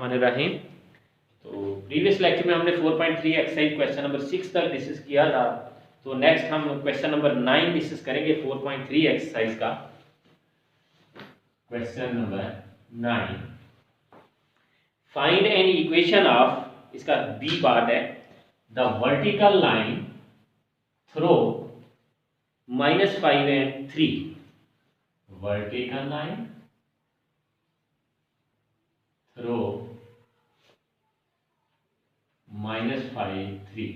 बिस्मिल्लाहिर्रहमानिर्रहीम। तो previous lecture में हमने 4.3 एक्सरसाइज क्वेश्चन नंबर 6 तक डिस्कस किया था। तो नेक्स्ट हम क्वेश्चन नंबर 9 डिस्कस करेंगे 4.3 एक्सरसाइज का। Question number 9, find an equation of, इसका बी पार्ट है, the vertical line throw -5 and 3। Vertical line throw -5 3।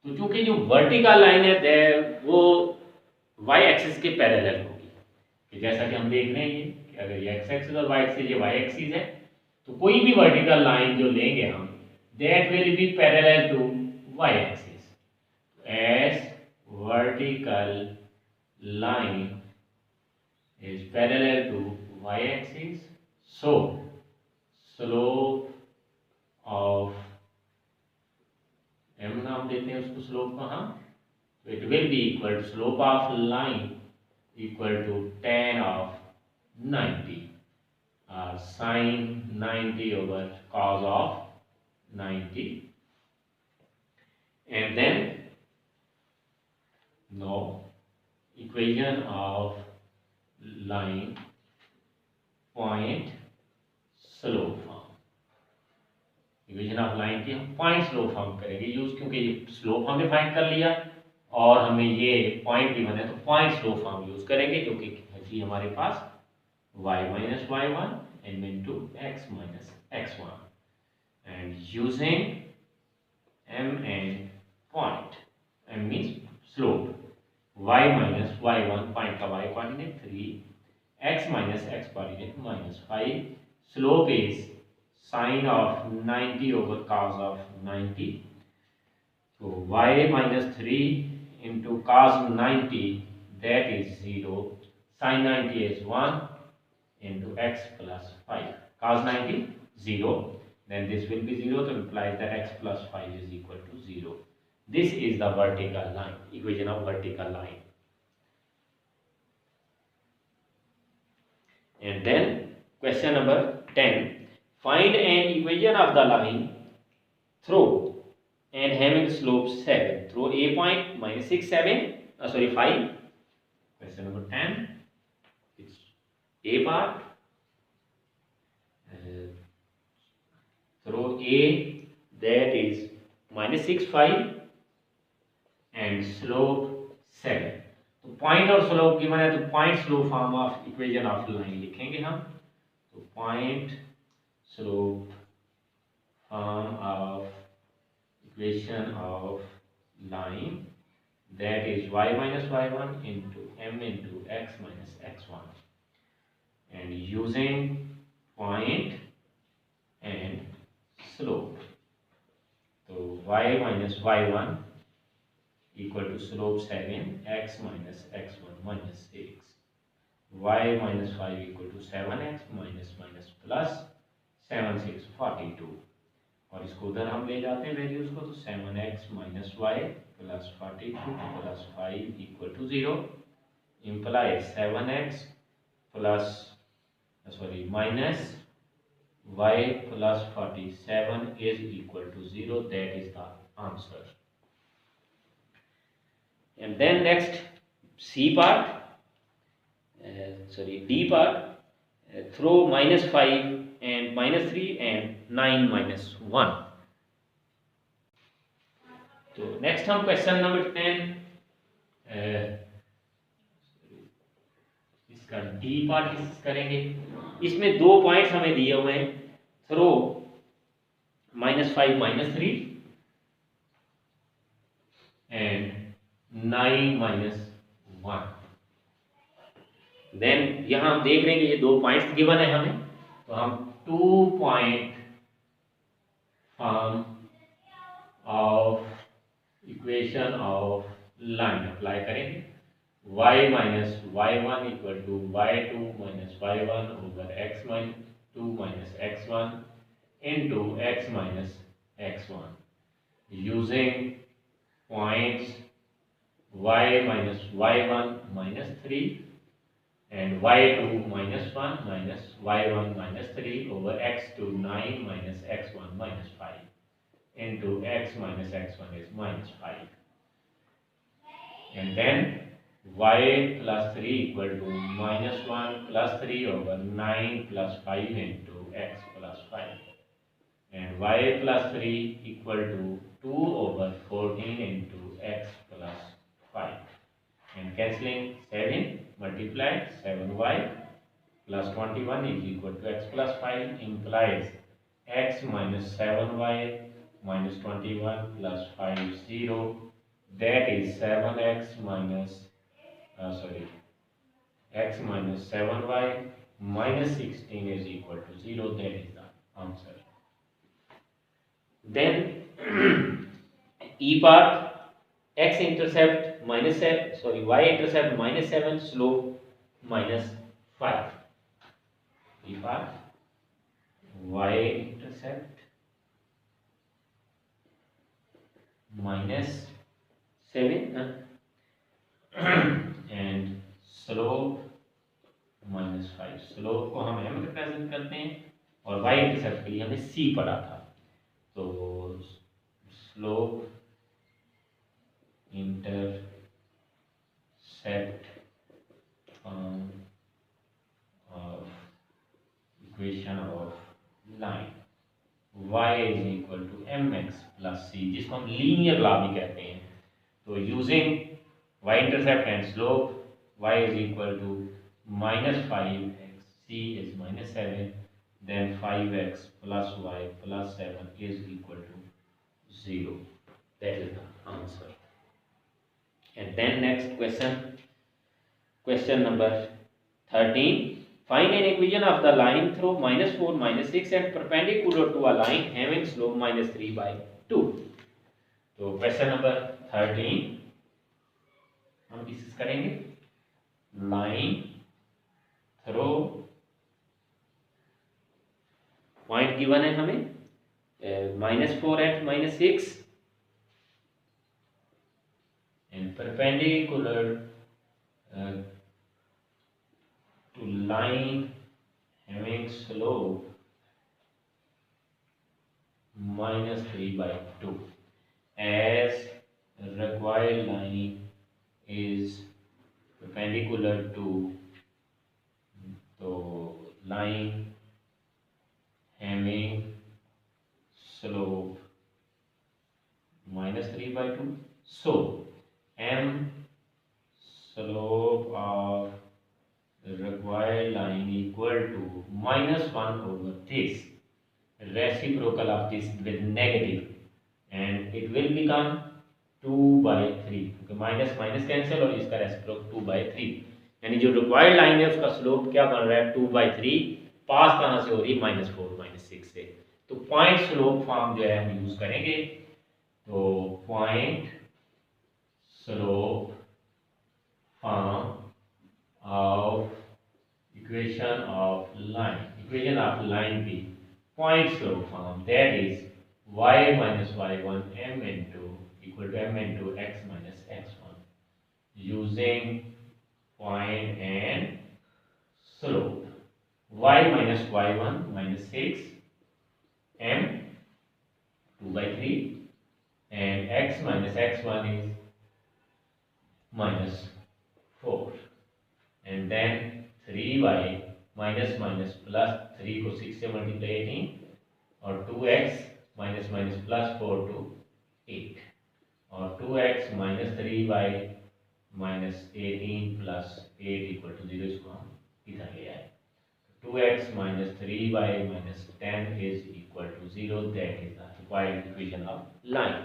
तो चूंकि जो वर्टिकल लाइन है वो वाई एक्सिस के पैरेलल होगी, कि जैसा कि हम देख रहे हैं कि अगर ये एक्स एक्सिस और वाई एक्सिस, ये वाई एक्सिस है, तो कोई भी वर्टिकल लाइन जो लेंगे हम, that will be parallel to y axis. As vertical line is parallel to y-axis, so slope of m नाम देते हैं उसको स्लोप का हम, तो it will be equal to slope of line equal to tan of 90 or sin 90 over cos of 90, and then now equation of line point slope form. Equation of line की हम point slope form करेंगे use, क्योंकि ये slope हमने find कर लिया और हमें ये पॉइंट गिवन है, तो पॉइंट स्लोप फॉर्म यूज करेंगे, जो कि है हमारे पास y minus y1 m into x minus x1, and using m and point, m means slope, y minus y1 point का y coordinate 3, x minus x coordinate -5, slope is sin of 90 over cos of 90, so y minus 3 into cos 90, that is 0, sin 90 is 1 into x plus 5, cos 90 0, then this will be 0, so implies that x plus 5 is equal to 0. This is the vertical line, equation of vertical line. And then question number 10, find an equation of the line through and having slope 7 through a point -6 7 5. Question number 10, it's a part, through a, that is -6 5 and slope 7. तो point और slope given है, तो point slope form of equation of line लिखेंगे हम। तो point slope form of equation of line, that is y minus y1 into m into x minus x1, and using point and slope, तो y minus y1 equal to slope 7, x minus x1 minus 6, y minus 5 equal to 7x minus plus 7 6 42, और इसको उधर हम ले जाते हैं values को, तो 7x minus y plus 42 plus 5 equal to 0, implies 7x plus minus y plus 47 is equal to 0. That is the answer. And then next C part, D part, throw -5 and -3 and 9 -1. तो next हम question number 10, इसका D part discuss करेंगे। इसमें दो points हमें दिए हुए हैं, थ्रो -5 -3 एंड 9 -1। देन यहां हम देख रहे हैं कि ये दो पॉइंट्स गिवन है हमें, तो हम 2 point form of equation of line apply करेंगे। y minus y1 equal to y2 minus y1 over x minus 2 minus x1 into x minus x1, using points y minus y1 minus 3 and y2 minus 1 minus y1 minus 3 over x2 9 minus x1 minus 5 into x minus x1 is minus 5, and then y plus 3 equal to minus 1 plus 3 over 9 plus 5 into x plus 5, and y plus 3 equal to 2 over 14 into x plus 5, and cancelling 7 multiplied 7y plus 21 is equal to x plus 5 implies x minus 7y minus 21 plus 5 0, that is 7x minus x minus 7y minus 16 is equal to 0, that is the answer. Then e path x intercept minus 7, y intercept minus 7, slope minus 5. E path y intercept minus 7 and slope minus 5. Slope को हम m represent करते हैं और y intercept के लिए हमें c पढ़ा था, तो slope intercept of equation of line y is equal to mx plus c, जिसको हम लीनियर लॉ भी कहते हैं. तो using y intercept and slope, y is equal to minus 5x, c is minus 7, then 5x plus y plus 7 is equal to 0. That is the answer. And then next question number 13. Find an equation of the line through minus 4, minus 6 and perpendicular to a line having slope minus 3 by 2. तो question number 13 हम discuss करेंगे. Line throw point given है हमें -4 at -6 and perpendicular to line having slope -3 by 2, as required line is perpendicular to line having slope -3 by 2. So m slope of the required line equal to -1 over this reciprocal of this with negative, and it will become 2 by 3, क्योंकि minus minus cancel और इसका reciprocal 2 by 3, यानी जो required line है उसका slope क्या बन रहा है 2 by 3, पास कहाँ से हो रही है -4 -6 से. तो पॉइंट स्लोप फॉर्म जो है हम यूज करेंगे. तो point slope form of equation of line की point slope form, that is y minus y1 m into equal to m into x minus x1 using point and slope. Y minus y1 minus 6 m 2 by 3 and x minus x1 is minus 4, and then 3y minus minus plus 3 को 6 से multiply 18 और 2x minus minus plus 4 to 8 और 2x minus 3y minus 18 plus 8 equal to 0, इसको हम इधर ले आए. 2x minus 3y minus 10 is equal to 0, that is the required equation of line.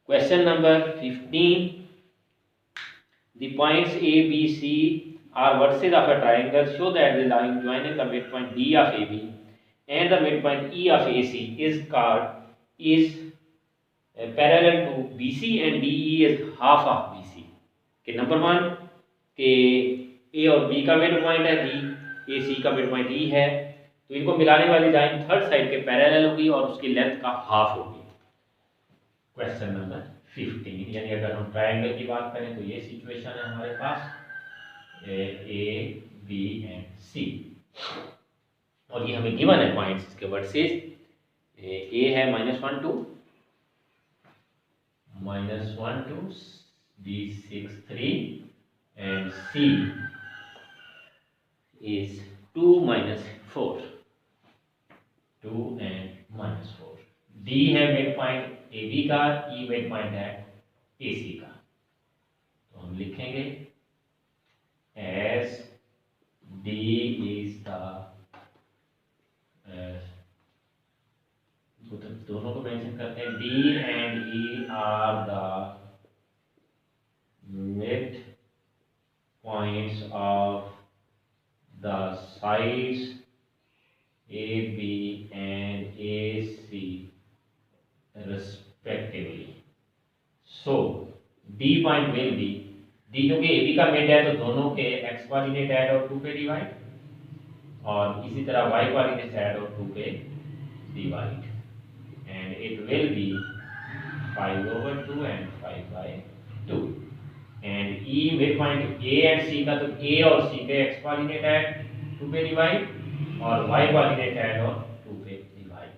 Question number 15. The points A, B, C are vertices of a triangle. Show that the line joining the midpoint D of AB and the midpoint E of AC is parallel to BC and DE is half of BC. के number 1 के A और B का mid point है, B AC का mid point E है, तो इनको मिलाने वाली लाइन थर्ड साइड के पैरेलल होगी और उसकी लेंथ का हाफ होगी. Question number 15. यानी अगर हम ट्रायंगल की बात करें तो ये सिचुएशन है हमारे पास. ए बी एंड सी, और ये हमें गिवन है पॉइंट्स इसके वर्सेस। ए है -1 2, -1 2, B 6 3, and C is 2 -4, 2 and -4। D है मिड पॉइंट ए बी का, E मिड पॉइंट है ए सी का, तो हम लिखेंगे as D is the दोनों को मेंशन करते हैं, D and E are the mid points of the sides AB and AC respectively. So D point will be, D क्योंकि AB का मिड है तो दोनों के x कोऑर्डिनेट ऐड और 2 पे डिवाइड, और इसी तरह y कोऑर्डिनेट ऐड और 2 पे डिवाइड, and it will be 5/2 and 5/2, and E mid point A and C का, तो A और C के x कोऑर्डिनेट ऐड 2 पे डिवाइड और y कोऑर्डिनेट ऐड और 2 पे डिवाइड,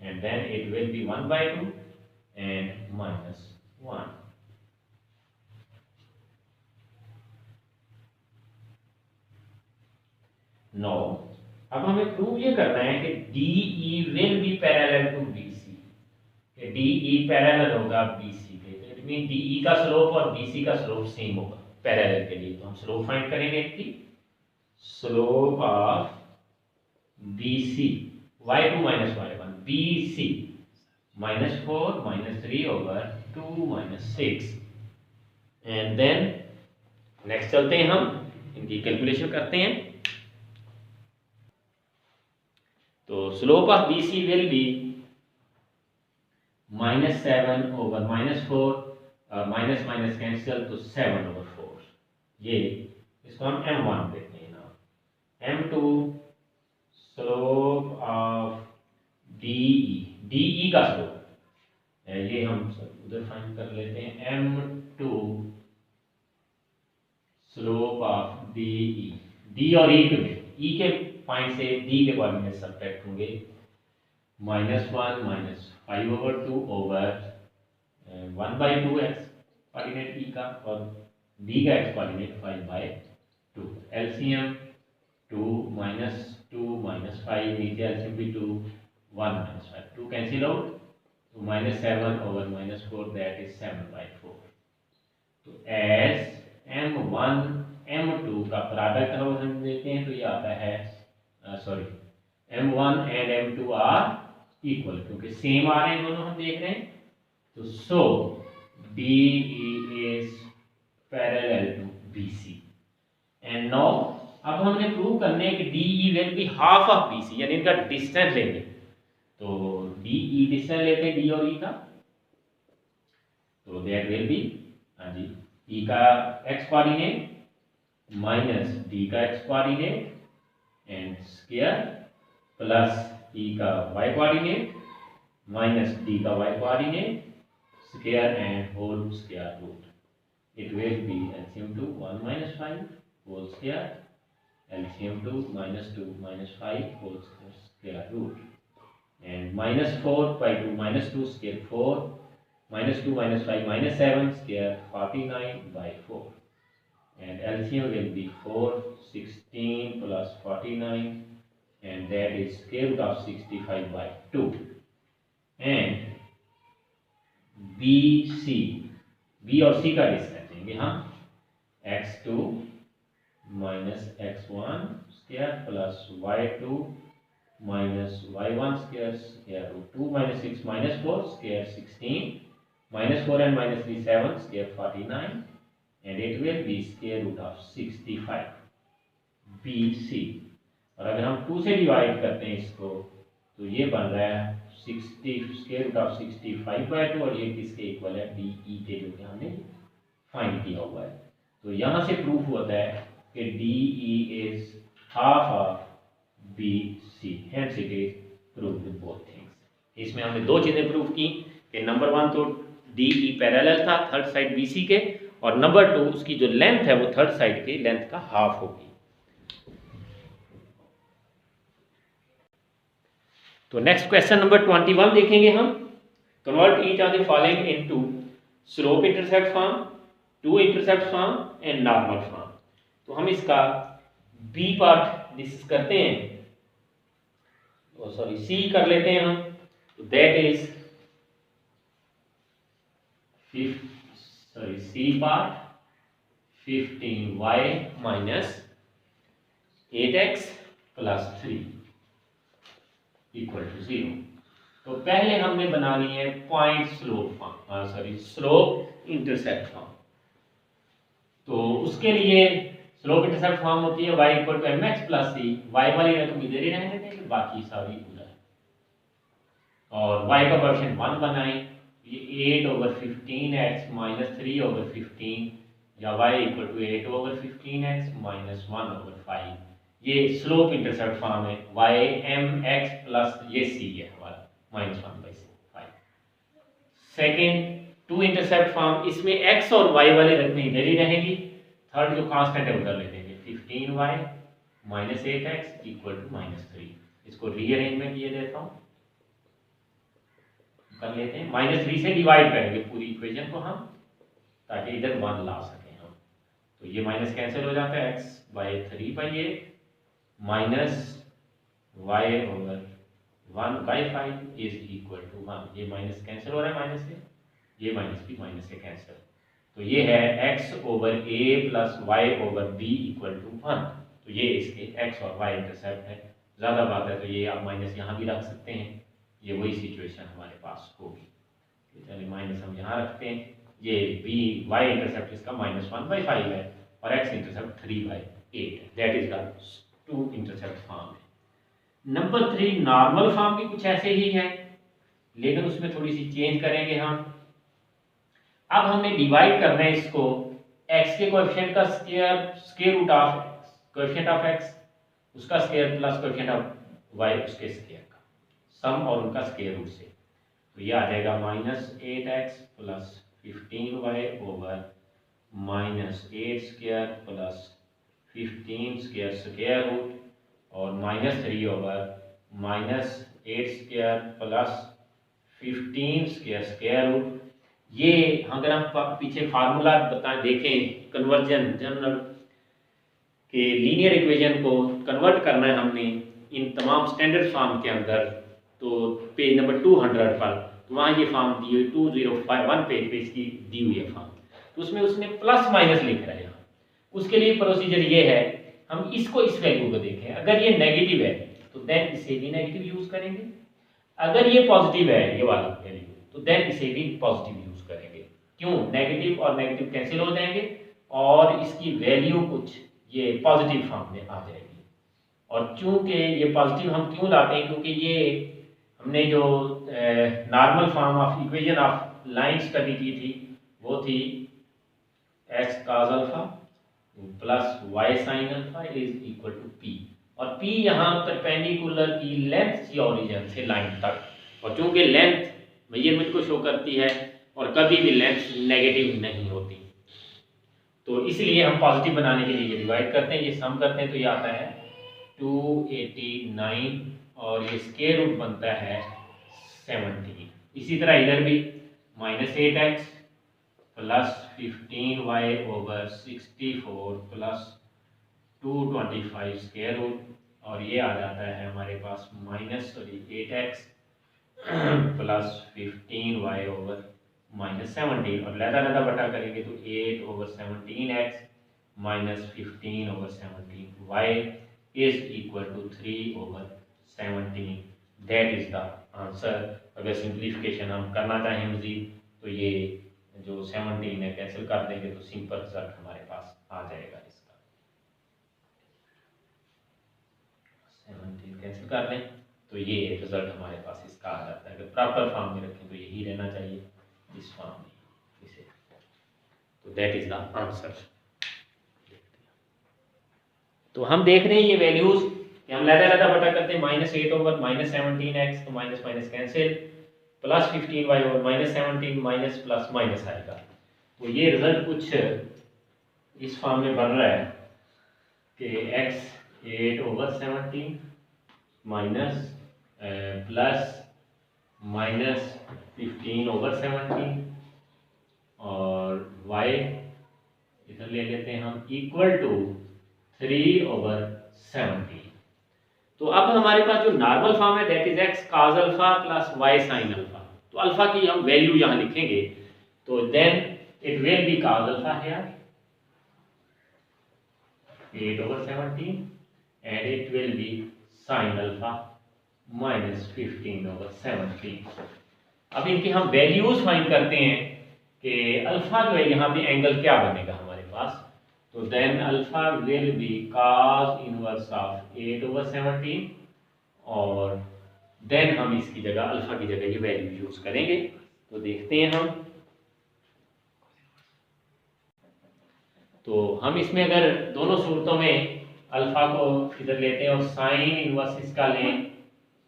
and then it will be 1/2 and -1। No अब हमें प्रूव ये करना है कि DE will be parallel to BC, कि DE पैरेलल होगा BC के, तो इट मीन DE का स्लोप और BC का स्लोप सेम होगा पैरेलल के लिए। तो हम स्लोप फाइंड करेंगे इसकी, slope of BC y2 - y1, BC -4 -3/2 -6, and then next चलते हैं, हम इनकी कैलकुलेशन करते हैं। तो slope of BC will be -7/-4, और माइनस माइनस कैंसिल तो 7/4, ये इसको हम M1 देते हैं ना। M2 स्लोप ऑफ DE का स्लोप ये हम उधर फाइंड कर लेते हैं, M2 slope of DE, D और E के पॉइंट से D के कोऑर्डिनेट सब्ट्रैक्ट होंगे, -1 -5/2 ओवर 1/2 x कोऑर्डिनेट E का, और D का x कोऑर्डिनेट 5/2, एलसीएम 2 -2 -5, नीचे एलसीएम भी 2, 1 -5, 2 कैंसिल आउट, तो -7/-4 दैट इज 7/4। तो एज M1 M2 का प्रोडक्ट हम देते हैं तो ये आता है, sorry M1 and M2 are equal, क्योंकि सेम आ रहे हैं दोनों हम देख रहे हैं, तो so DE is parallel to BC। And now अब हमने प्रूव करने हैं कि DE will be half of BC, यानी इनका डिस्टेंस लेंगे, तो DE डिस्टेंस लेते हैं D और E का, तो दैट विल बी, हाँ जी, E का x कोऑर्डिनेट माइनस D का x coordinate and square plus E का y कोऑर्डिनेट माइनस D का y coordinate square and whole square root. It will be LCM 2 1 - 5 whole square, LCM 2 -2 -5 whole square root, and -4/2 -2 square 4, -2 -5 -7 square 49/4, and LCM will be 4 16 plus 49, and that is square root of 65/2, and BC B और C का distance लेंगे हम, x2 minus x1 square plus y2 minus y1 square root 2 minus 6 minus 4 square 16 minus 4 and minus 3 7 square 49, and it will be square root of 65 BC। और अगर हम 2 से divide करते हैं इसको तो ये बन रहा है 60 स्क्वायर रूट ऑफ 65/2, और ये किसके इक्वल है, DE के, जो कि हमने फाइंड किया हुआ है। तो यहाँ से प्रूफ होता है कि DE is half of BC, hence it is proved with both things. इसमें हमने दो चीजें प्रूव की कि नंबर 1 तो DE पैरेलल था थर्ड साइड BC के, और नंबर 2 उसकी जो लेंथ है वो थर्ड साइड की लेंथ का हाफ होगी। तो नेक्स्ट क्वेश्चन नंबर 21 देखेंगे हम। Convert each of the following into slope intercept form, two intercept form and normal form. तो हम इसका बी पार्ट डिस्कस करते हैं, सॉरी सी कर लेते हैं हम। तो that is c part 15y minus 8x plus 3 equal to 0। तो पहले हमने बनानी है point slope form, slope intercept form. तो उसके लिए स्लोप इंटरसेप्ट फॉर्म होती है y equal to mx plus c। y वाली रकम इधर ही रहने देंगे, बाकी सारी उधर, और y का कोएफिशिएंट 1 बनाएं। ये 8/15x माइनस 3/15 या y equal to 8/15x minus 1/5। ये स्लोप इंटरसेप्ट फॉर्म है। y mx प्लस ये c है हमारा minus 1/5। Second two intercept form, इसमें x और y वाली रकमें इधर ही रहेगी, थर्ड जो कांस्टेंट है उधर ले लेंगे। 15y minus 8x equal to minus 3। इसको रीअरेंजमेंट ये देता हूँ, कर लेते हैं। -3 से डिवाइड करेंगे पूरी इक्वेशन को हम, ताकि इधर 1 ला सकें हम। तो ये माइनस कैंसिल हो जाता है, x/3/8 minus y/1/5 is equal to 1। ये माइनस कैंसिल हो रहा है माइनस से, ये माइनस भी माइनस से कैंसिल। तो ये है x/a plus y/b equal to 1। तो ये इसके x और y इंटरसेप्ट है। ज़्यादा बात है तो ये आप माइनस यहाँ भी रख सकते हैं, ये वही सिचुएशन हमारे पास होगी। चलिए माइनस हम यहाँ रखते हैं। ये b y इंटरसेप्ट इसका -1/5 है और x इंटरसेप्ट 3/8 है। That is the two intercept form है। नंबर 3 नॉर्मल फॉर्म भी कुछ ऐसे ही है, लेकिन उसमें थोड़ी सी चेंज करेंगे हम। अब हमें डिवाइड करना है इसको x के कोएफिशिएंट का square root of coefficient of x, उसका square plus coefficient of y उसके स्क्वायर का सम और उनका स्क्वायर रूट से। तो ये आ जाएगा -8x plus 15y over -8 square plus 15 square square root और -3 over -8 square plus 15 square square root. ये अगर हम पीछे फार्मूला देखें कन्वर्जन जनरल के लीनियर इक्वेशन को कन्वर्ट करना है हमने इन तमाम स्टैंडर्ड फॉर्म के अंदर। तो पेज नंबर 200 पर तो वहाँ ये फॉर्म दी हुई 2051 पेज पे इसकी दी हुई है फॉर्म। तो उसमें उसने प्लस माइनस लिख रहा है यहाँ। उसके लिए प्रोसीजर ये है, हम इसको इस वैल्यू को देखें। अगर ये नेगेटिव है तो देन इसे भी नेगेटिव यूज करेंगे, अगर ये पॉजिटिव है ये वाला वैल्यू तो देन इसे भी पॉजिटिव यूज करेंगे। क्यों? नेगेटिव और नेगेटिव कैंसिल हो जाएंगे और इसकी वैल्यू कुछ ये पॉजिटिव फॉर्म में आ जाएगी। और चूंकि ये पॉजिटिव हम क्यों लाते हैं, क्योंकि ये हमने जो normal form of equation of line study की थी वो थी x cos alpha plus y sin alpha is equal to p, और p यहाँ परपेंडिकुलर की लेंथ थी ओरिजिन से लाइन तक। और चूंकि लेंथ मेजरमेंट को शो करती है और कभी भी लेंथ नेगेटिव नहीं होती, तो इसलिए हम पॉजिटिव बनाने के लिए ये डिवाइड करते हैं, ये सम करते हैं तो ये आता है 289 और ये स्क्वायर रूट बनता है 17। इसी तरह इधर भी -8x प्लस 15y ओवर 64 प्लस 225 स्क्वायर रूट, और ये आ जाता है हमारे पास -8x प्लस 15y ओवर -17, और लहदा बटा करेंगे तो 8/17x minus 15/17y is equal to 3/17। That is the answer. अगर सिंप्लीफिकेशन हम करना चाहें मजीद तो ये जो 17 है कैंसिल कर देंगे तो सिंपल रिजल्ट हमारे पास आ जाएगा। इसका 17 कैंसिल कर दें तो ये रिजल्ट हमारे पास इसका आ जाता है। अगर प्रॉपर फॉर्म में रखें तो यही रहना चाहिए इस फॉर्म में इसे। तो दैट इज द आंसर। तो हम देख रहे हैं ये वैल्यूज कि हम लहदा बटा करते हैं -8 ओवर -17x तो minus minus cancel, plus 15y over -17 minus plus minus आएगा। तो ये रिजल्ट कुछ इस फॉर्म में बन रहा है कि x 8/17 माइनस प्लस माइनस 15/17 और y इधर ले लेते हैं हम इक्वल टू 3/17। तो अब हमारे पास जो नॉर्मल फॉर्म है that is x cos alpha plus y sin alpha. तो अल्फा की हम वैल्यू यहाँ लिखेंगे, तो then it will be cos alpha here 8/17 and it will be sin alpha minus 15/17। अब इनकी हम वैल्यूज फाइंड करते हैं कि अल्फा जो है यहाँ पे एंगल क्या बनेगा हमारे पास। तो then alpha will be cos inverse of 8/17 और देन हम इसकी जगह अल्फा की जगह ये वैल्यू यूज करेंगे। तो देखते हैं हम, तो हम इसमें अगर दोनों सूरतों में अल्फा को इधर लेते हैं और साइन इनवर्स इसका लें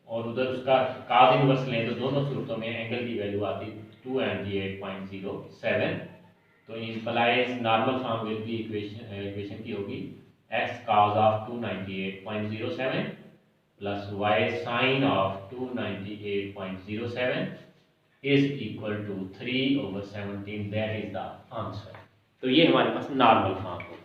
और उधर उसका cos इनवर्स लें, तो दोनों सूरतों में एंगल की वैल्यू आती है 298.07। तो implies normal form will be equation की होगी x cos of 298.07 plus y sin of 298.07 is equal to 3/17। That is the answer. तो ये हमारे पास नॉर्मल फॉर्म है।